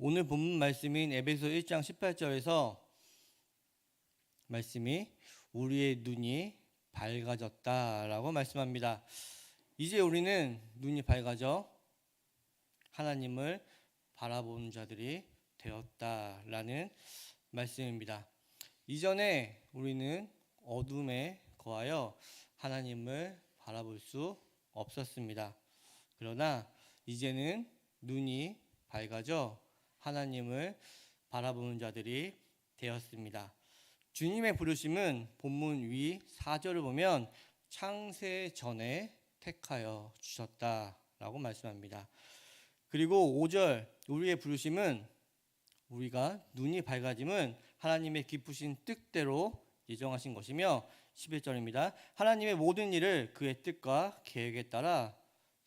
오늘 본문 말씀인 에베소 1장 18절에서 말씀이 우리의 눈이 밝아졌다라고 말씀합니다. 이제 우리는 눈이 밝아져 하나님을 바라보는 자들이 되었다라는 말씀입니다. 이전에 우리는 어둠에 거하여 하나님을 바라볼 수 없었습니다. 그러나 이제는 눈이 밝아져 하나님을 바라보는 자들이 되었습니다. 주님의 부르심은 본문 위 4절을 보면 창세 전에 택하여 주셨다라고 말씀합니다. 그리고 5절 우리의 부르심은 우리가 눈이 밝아짐은 하나님의 기쁘신 뜻대로 예정하신 것이며 11절입니다. 하나님의 모든 일을 그의 뜻과 계획에 따라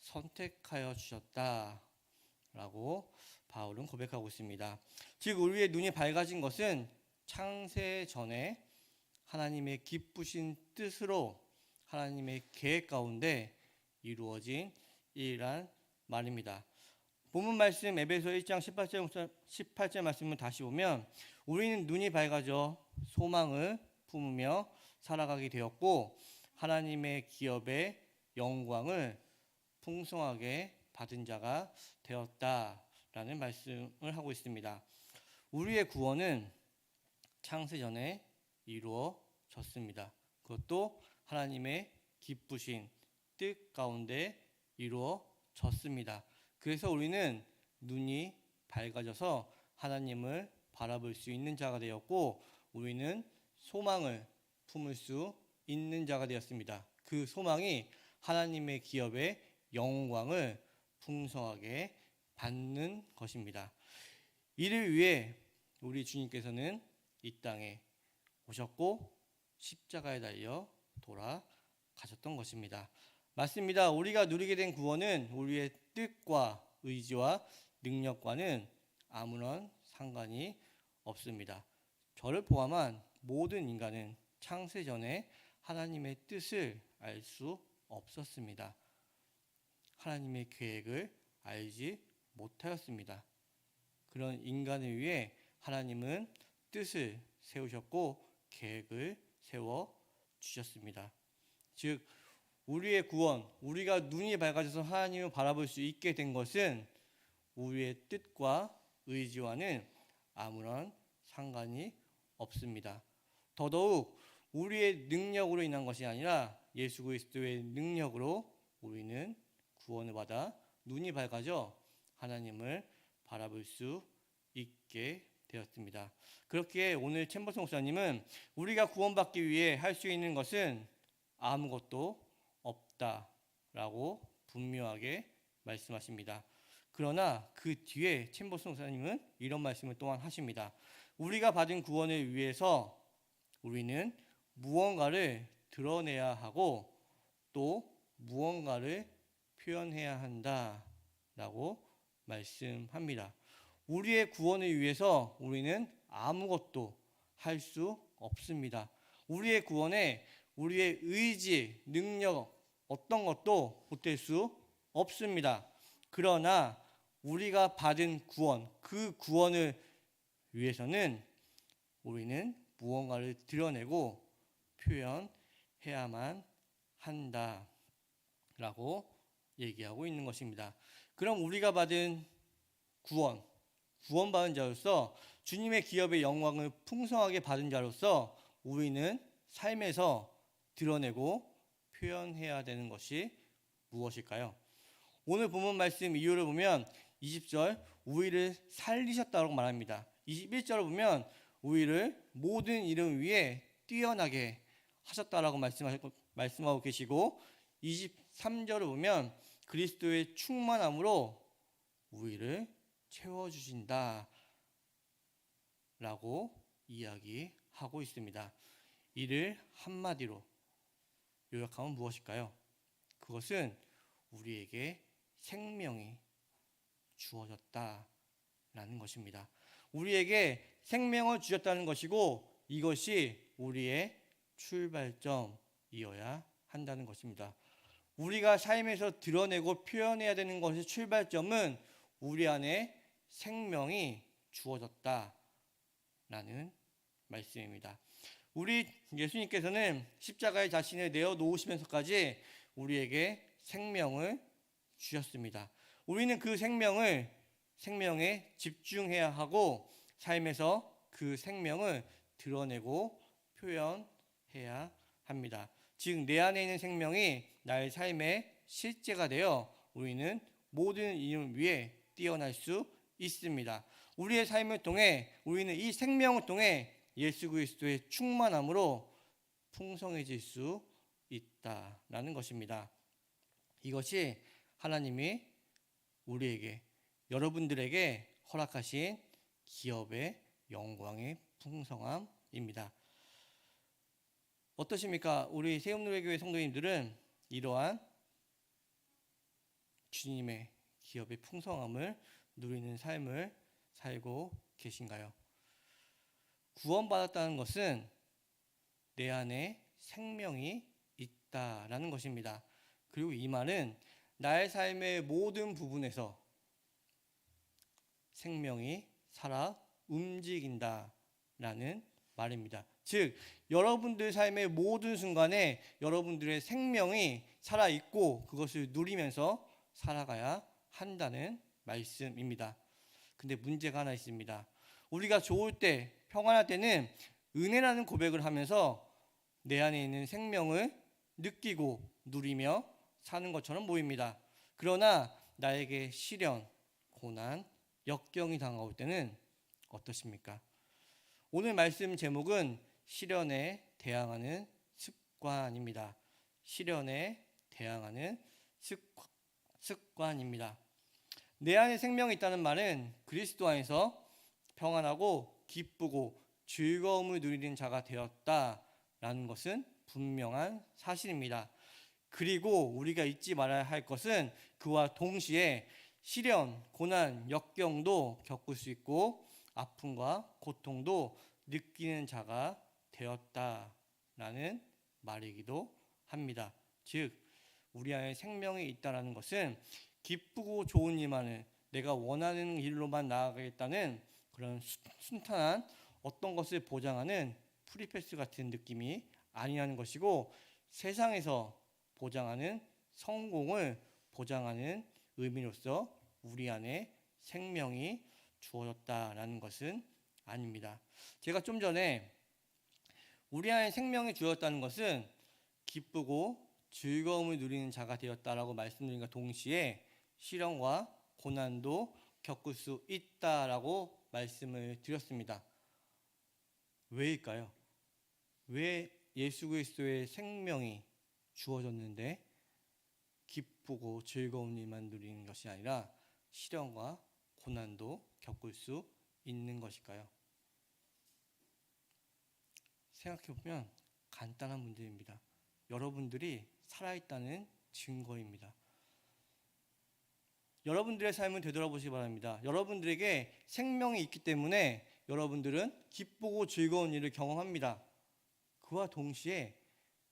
선택하여 주셨다라고 바울은 고백하고 있습니다. 즉 우리의 눈이 밝아진 것은 창세 전에 하나님의 기쁘신 뜻으로 하나님의 계획 가운데 이루어진 일이란 말입니다. 본문 말씀 에베소 1장 18절 말씀을 다시 보면 우리는 눈이 밝아져 소망을 품으며 살아가게 되었고 하나님의 기업의 영광을 풍성하게 받은 자가 되었다라는 말씀을 하고 있습니다. 우리의 구원은 창세 전에 이루어졌습니다. 그것도 하나님의 기쁘신 뜻 가운데 이루어졌습니다. 그래서 우리는 눈이 밝아져서 하나님을 바라볼 수 있는 자가 되었고 우리는 소망을 품을 수 있는 자가 되었습니다. 그 소망이 하나님의 기업의 영광을 풍성하게 받는 것입니다. 이를 위해 우리 주님께서는 이 땅에 오셨고 십자가에 달려 돌아가셨던 것입니다. 맞습니다. 우리가 누리게 된 구원은 우리의 뜻과 의지와 능력과는 아무런 상관이 없습니다. 저를 포함한 모든 인간은 창세 전에 하나님의 뜻을 알 수 없었습니다. 하나님의 계획을 알지 못하였습니다. 그런 인간을 위해 하나님은 뜻을 세우셨고 계획을 세워 주셨습니다. 즉 우리의 구원, 우리가 눈이 밝아져서 하나님을 바라볼 수 있게 된 것은 우리의 뜻과 의지와는 아무런 상관이 없습니다. 더더욱 우리의 능력으로 인한 것이 아니라 예수 그리스도의 능력으로 우리는 구원을 받아 눈이 밝아져 하나님을 바라볼 수 있게 되었습니다. 그렇게 오늘 챔버스 목사님은 우리가 구원받기 위해 할 수 있는 것은 아무것도 없다라고 분명하게 말씀하십니다. 그러나 그 뒤에 챔버스 목사님은 이런 말씀을 또한 하십니다. 우리가 받은 구원을 위해서 우리는 무언가를 드러내야 하고 또 무언가를 표현해야 한다라고 말씀합니다. 우리의 구원을 위해서 우리는 아무것도 할 수 없습니다. 우리의 구원에 우리의 의지, 능력 어떤 것도 보탤 수 없습니다. 그러나 우리가 받은 구원, 그 구원을 위해서는 우리는 무언가를 드러내고 표현해야만 한다라고 얘기하고 있는 것입니다. 그럼 우리가 받은 구원받은 자로서 주님의 기업의 영광을 풍성하게 받은 자로서 우리는 삶에서 드러내고 표현해야 되는 것이 무엇일까요? 오늘 본문 말씀 이유를 보면 20절 우리를 살리셨다고 말합니다. 21절을 보면 우리를 모든 이름 위에 뛰어나게 하셨다라고 말씀하고 계시고 23절을 보면 그리스도의 충만함으로 우리를 채워주신다 라고 이야기하고 있습니다. 이를 한마디로 요약하면 무엇일까요? 그것은 우리에게 생명이 주어졌다라는 것입니다. 우리에게 생명을 주셨다는 것이고 이것이 우리의 출발점이어야 한다는 것입니다. 우리가 삶에서 드러내고 표현해야 되는 것의 출발점은 우리 안에 생명이 주어졌다라는 말씀입니다. 우리 예수님께서는 십자가에 자신을 내어놓으시면서까지 우리에게 생명을 주셨습니다. 우리는 그 생명에 집중해야 하고 삶에서 그 생명을 드러내고 표현해야 합니다. 즉, 내 안에 있는 생명이 나의 삶의 실제가 되어 우리는 모든 이를 위해 뛰어날 수 있습니다. 우리의 삶을 통해 우리는 이 생명을 통해 예수 그리스도의 충만함으로 풍성해질 수 있다라는 것입니다. 이것이 하나님이 우리에게, 여러분들에게 허락하신 기업의 영광의 풍성함입니다. 어떠십니까? 우리 세움노래교회 성도님들은 이러한 주님의 기업의 풍성함을 누리는 삶을 살고 계신가요? 구원받았다는 것은 내 안에 생명이 있다라는 것입니다. 그리고 이 말은 나의 삶의 모든 부분에서 생명이 살아 움직인다라는 말입니다. 즉, 여러분들 삶의 모든 순간에 여러분들의 생명이 살아있고 그것을 누리면서 살아가야 한다는 말씀입니다. 근데 문제가 하나 있습니다. 우리가 좋을 때, 평안할 때는 은혜라는 고백을 하면서 내 안에 있는 생명을 느끼고 누리며 사는 것처럼 보입니다. 그러나 나에게 시련, 고난, 역경이 다가올 때는 어떠십니까? 오늘 말씀 제목은 시련에 대항하는 습관입니다. 시련에 대항하는 습관입니다. 내 안에 생명이 있다는 말은 그리스도 안에서 평안하고 기쁘고 즐거움을 누리는 자가 되었다라는 것은 분명한 사실입니다. 그리고 우리가 잊지 말아야 할 것은 그와 동시에 시련, 고난, 역경도 겪을 수 있고 아픔과 고통도 느끼는 자가 되었다라는 말이기도 합니다. 즉, 우리 안에 생명이 있다는 것은 기쁘고 좋은 일만을, 내가 원하는 일로만 나아가겠다는 그런 순탄한 어떤 것을 보장하는 프리패스 같은 느낌이 아니라는 것이고, 세상에서 보장하는 성공을 보장하는 의미로서 우리 안에 생명이 주어졌다라는 것은 아닙니다. 제가 좀 전에 우리 안에 생명이 주어졌다는 것은 기쁘고 즐거움을 누리는 자가 되었다라고 말씀드린과 동시에 시련과 고난도 겪을 수 있다라고 말씀을 드렸습니다. 왜일까요? 왜 예수 그리스도의 생명이 주어졌는데 기쁘고 즐거운 일만 누리는 것이 아니라 시련과 고난도 겪을 수 있는 것일까요? 생각해보면 간단한 문제입니다. 여러분들이 살아있다는 증거입니다. 여러분들의 삶을 되돌아보시기 바랍니다. 여러분들에게 생명이 있기 때문에 여러분들은 기쁘고 즐거운 일을 경험합니다. 그와 동시에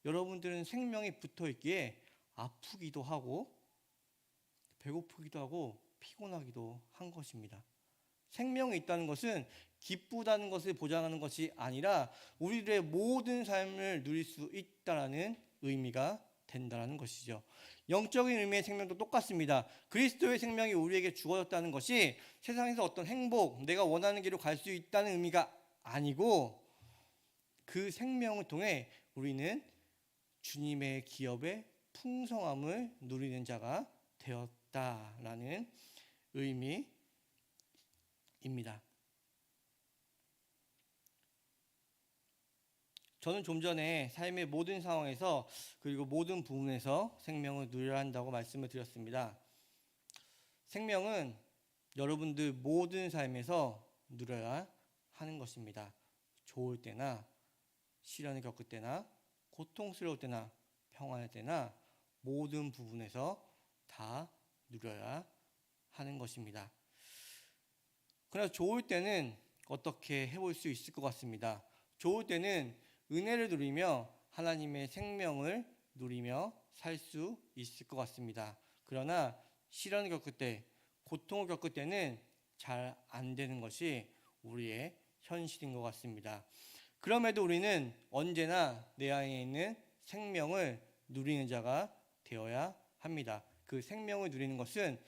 여러분들은 생명이 붙어있기에 아프기도 하고 배고프기도 하고 피곤하기도 한 것입니다. 생명이 있다는 것은 기쁘다는 것을 보장하는 것이 아니라 우리들의 모든 삶을 누릴 수 있다는 의미가 된다는 것이죠. 영적인 의미의 생명도 똑같습니다. 그리스도의 생명이 우리에게 주어졌다는 것이 세상에서 어떤 행복, 내가 원하는 길로 갈 수 있다는 의미가 아니고, 그 생명을 통해 우리는 주님의 기업의 풍성함을 누리는 자가 되었다라는 의미입니다. 저는 좀 전에 삶의 모든 상황에서 그리고 모든 부분에서 생명을 누려야 한다고 말씀을 드렸습니다. 생명은 여러분들 모든 삶에서 누려야 하는 것입니다. 좋을 때나 시련을 겪을 때나 고통스러울 때나 평안할 때나 모든 부분에서 다 누려야 하는 것입니다. 그러나 좋을 때는 어떻게 해볼 수 있을 것 같습니다. 좋을 때는 은혜를 누리며 하나님의 생명을 누리며 살 수 있을 것 같습니다. 그러나 시련을 겪을 때, 고통을 겪을 때는 잘 안 되는 것이 우리의 현실인 것 같습니다. 그럼에도 우리는 언제나 내 안에 있는 생명을 누리는 자가 되어야 합니다. 그 생명을 누리는 것은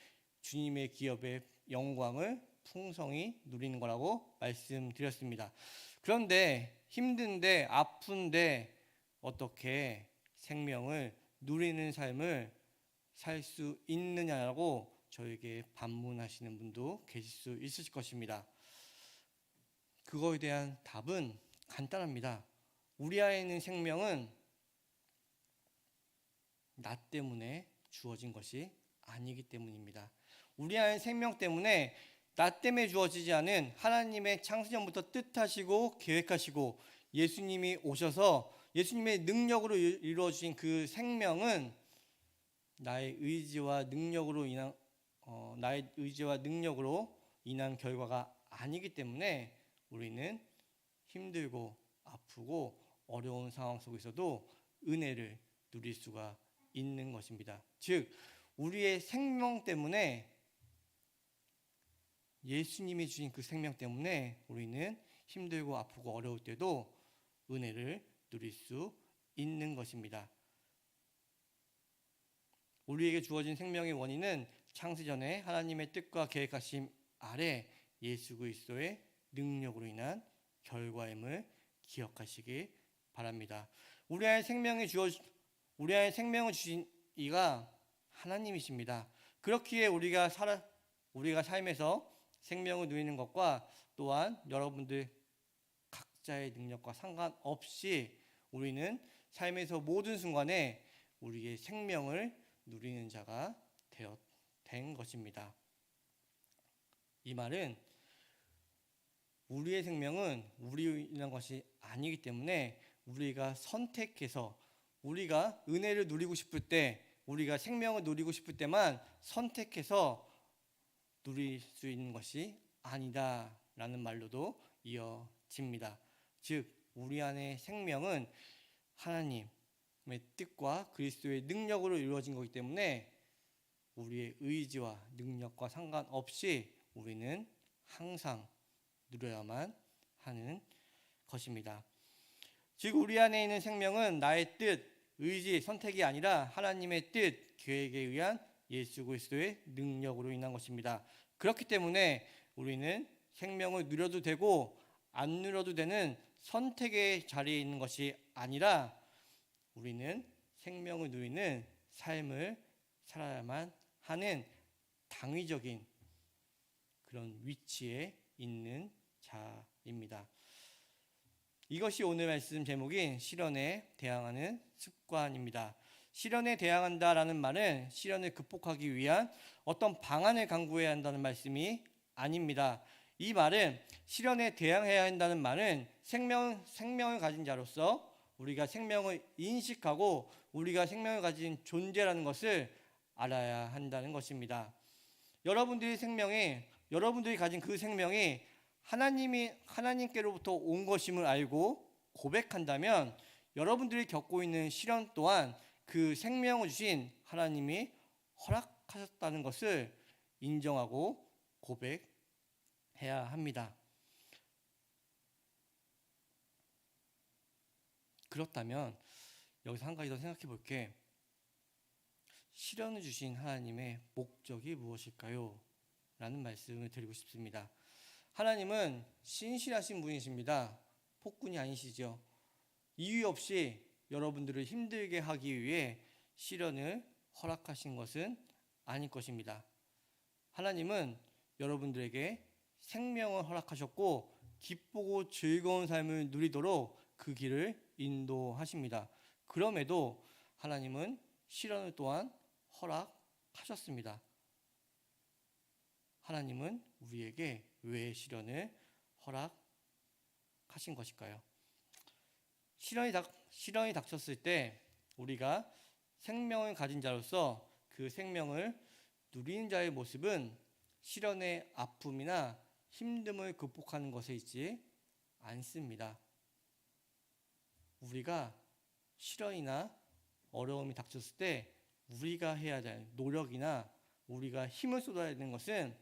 주님의 기업의 영광을 풍성히 누리는 거라고 말씀드렸습니다. 그런데 힘든데 아픈데 어떻게 생명을 누리는 삶을 살 수 있느냐라고 저에게 반문하시는 분도 계실 수 있으실 것입니다. 그거에 대한 답은 간단합니다. 우리 안에 있는 생명은 나 때문에 주어진 것이 아니기 때문입니다. 우리 안에 생명 때문에 나 때문에 주어지지 않은 하나님의 창세전부터 뜻하시고 계획하시고 예수님이 오셔서 예수님의 능력으로 이루어진 그 생명은 나의 의지와 능력으로 인한 결과가 아니기 때문에 우리는 힘들고 아프고 어려운 상황 속에서도 은혜를 누릴 수가 있는 것입니다. 즉 우리의 생명 때문에 예수님이 주신 그 생명 때문에 우리는 힘들고 아프고 어려울 때도 은혜를 누릴 수 있는 것입니다. 우리에게 주어진 생명의 원인은 창세전에 하나님의 뜻과 계획하심 아래 예수 그리스도의 능력으로 인한 결과임을 기억하시기 바랍니다. 우리 안에 생명을 주신 이가 하나님이십니다. 그렇기에 우리가 삶에서 생명을 누리는 것과 또한 여러분들 각자의 능력과 상관없이 우리는 삶에서 모든 순간에 우리의 생명을 누리는 자가 된 것입니다. 이 말은 우리의 생명은 우리로 인한 것이 아니기 때문에 우리가 선택해서 우리가 은혜를 누리고 싶을 때 우리가 생명을 누리고 싶을 때만 선택해서 누릴 수 있는 것이 아니다라는 말로도 이어집니다. 즉 우리 안에 생명은 하나님의 뜻과 그리스도의 능력으로 이루어진 것이기 때문에 우리의 의지와 능력과 상관없이 우리는 항상 누려야만 하는 것입니다. 즉 우리 안에 있는 생명은 나의 뜻, 의지, 선택이 아니라 하나님의 뜻, 계획에 의한 예수 그리스도의 능력으로 인한 것입니다. 그렇기 때문에 우리는 생명을 누려도 되고 안 누려도 되는 선택의 자리에 있는 것이 아니라 우리는 생명을 누리는 삶을 살아야만 하는 당위적인 그런 위치에 있는 자입니다. 이것이 오늘 말씀 제목인 시련에 대항하는 습관입니다. 시련에 대항한다라는 말은 시련을 극복하기 위한 어떤 방안을 강구해야 한다는 말씀이 아닙니다. 이 말은 시련에 대항해야 한다는 말은 생명을 가진 자로서 우리가 생명을 인식하고 우리가 생명을 가진 존재라는 것을 알아야 한다는 것입니다. 여러분들이 가진 그 생명이 하나님께로부터 온 것임을 알고 고백한다면 여러분들이 겪고 있는 시련 또한 그 생명을 주신 하나님이 허락하셨다는 것을 인정하고 고백해야 합니다. 그렇다면 여기서 한 가지 더 생각해 볼게. 시련을 주신 하나님의 목적이 무엇일까요? 라는 말씀을 드리고 싶습니다. 하나님은 신실하신 분이십니다. 폭군이 아니시죠. 이유 없이 여러분들을 힘들게 하기 위해 시련을 허락하신 것은 아닐 것입니다. 하나님은 여러분들에게 생명을 허락하셨고 기쁘고 즐거운 삶을 누리도록 그 길을 인도하십니다. 그럼에도 하나님은 시련을 또한 허락하셨습니다. 하나님은 우리에게 왜 시련을 허락하신 것일까요? 시련이 닥쳤을 때 우리가 생명을 가진 자로서 그 생명을 누리는 자의 모습은 시련의 아픔이나 힘듦을 극복하는 것에 있지 않습니다. 우리가 시련이나 어려움이 닥쳤을 때 우리가 해야 될 노력이나 우리가 힘을 쏟아야 되는 것은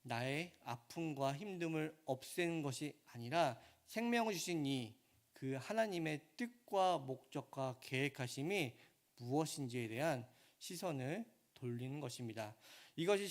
나의 아픔과 힘듦을 없애는 것이 아니라 생명을 주신 그 하나님의 뜻과 목적과 계획하심이 무엇인지에 대한 시선을 돌리는 것입니다. 이것이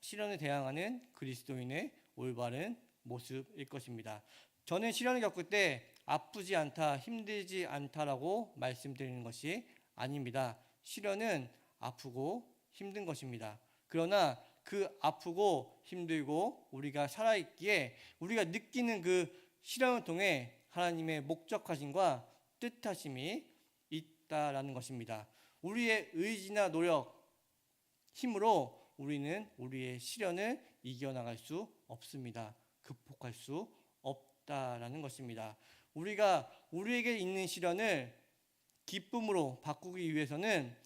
시련에 대항하는 그리스도인의 올바른 모습일 것입니다. 저는 시련을 겪을 때 아프지 않다, 힘들지 않다라고 말씀드리는 것이 아닙니다. 시련은 아프고 힘든 것입니다. 그러나 그 아프고 힘들고 우리가 살아있기에 우리가 느끼는 그 시련을 통해 하나님의 목적하심과 뜻하심이 있다라는 것입니다. 우리의 의지나 노력, 힘으로 우리는 우리의 시련을 이겨나갈 수 없습니다. 극복할 수 없다라는 것입니다. 우리가 우리에게 있는 시련을 기쁨으로 바꾸기 위해서는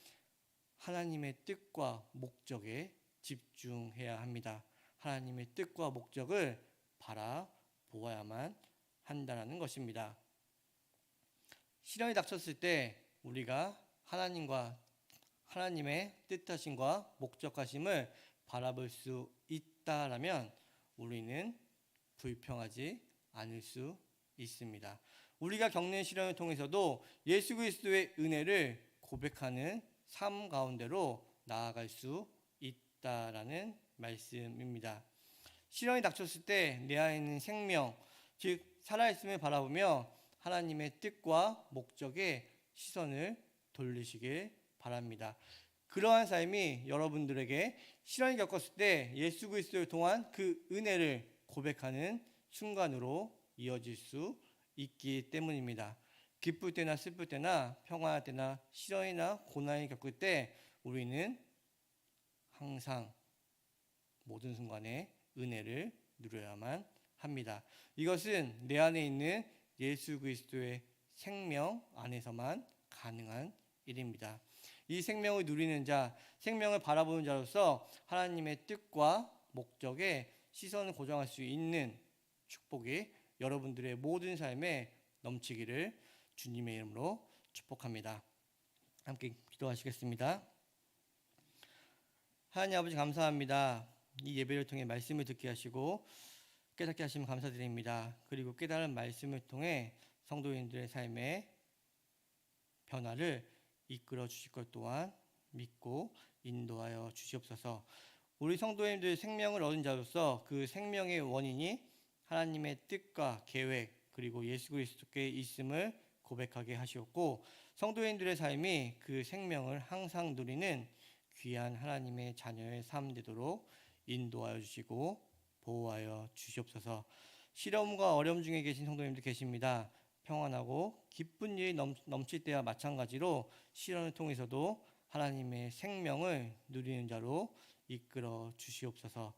하나님의 뜻과 목적에 집중해야 합니다. 하나님의 뜻과 목적을 바라보아야만 한다는 것입니다. 시련이 닥쳤을 때 우리가 하나님의 뜻하심과 목적하심을 바라볼 수 있다라면 우리는 불평하지 않을 수 있습니다. 우리가 겪는 시련을 통해서도 예수 그리스도의 은혜를 고백하는 삶 가운데로 나아갈 수 있다라는 말씀입니다. 시련이 닥쳤을 때 내 안에 있는 생명, 즉 살아있음을 바라보며 하나님의 뜻과 목적에 시선을 돌리시길 바랍니다. 그러한 삶이 여러분들에게 시련이 겪었을 때 예수 그리스도를 통한 그 은혜를 고백하는 순간으로 이어질 수 있기 때문입니다. 기쁠 때나 슬플 때나 평안할 때나 시련이나 고난을 겪을 때 우리는 항상 모든 순간에 은혜를 누려야만 합니다. 이것은 내 안에 있는 예수 그리스도의 생명 안에서만 가능한 일입니다. 이 생명을 누리는 자, 생명을 바라보는 자로서 하나님의 뜻과 목적에 시선을 고정할 수 있는 축복이 여러분들의 모든 삶에 넘치기를 주님의 이름으로 축복합니다. 함께 기도하시겠습니다. 하나님 아버지 감사합니다. 이 예배를 통해 말씀을 듣게 하시고 깨닫게 하시면 감사드립니다. 그리고 깨달은 말씀을 통해 성도인들의 삶에 변화를 이끌어 주실 것 또한 믿고 인도하여 주시옵소서. 우리 성도님들의 생명을 얻은 자로서 그 생명의 원인이 하나님의 뜻과 계획 그리고 예수 그리스도께 있음을 고백하게 하시옵고 성도인들의 삶이 그 생명을 항상 누리는 귀한 하나님의 자녀의 삶 되도록 인도하여 주시고 보호하여 주시옵소서. 시련과 어려움 중에 계신 성도님들 계십니다. 평안하고 기쁜 일이 넘칠 때와 마찬가지로 시련을 통해서도 하나님의 생명을 누리는 자로 이끌어 주시옵소서.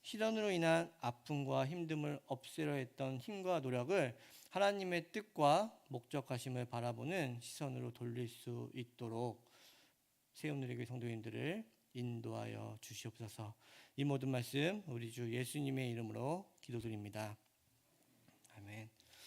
시련으로 인한 아픔과 힘듦을 없애려 했던 힘과 노력을 하나님의 뜻과 목적하심을 바라보는 시선으로 돌릴 수 있도록 세움누리교회 성도님들을 인도하여 주시옵소서. 이 모든 말씀 우리 주 예수님의 이름으로 기도드립니다. 아멘.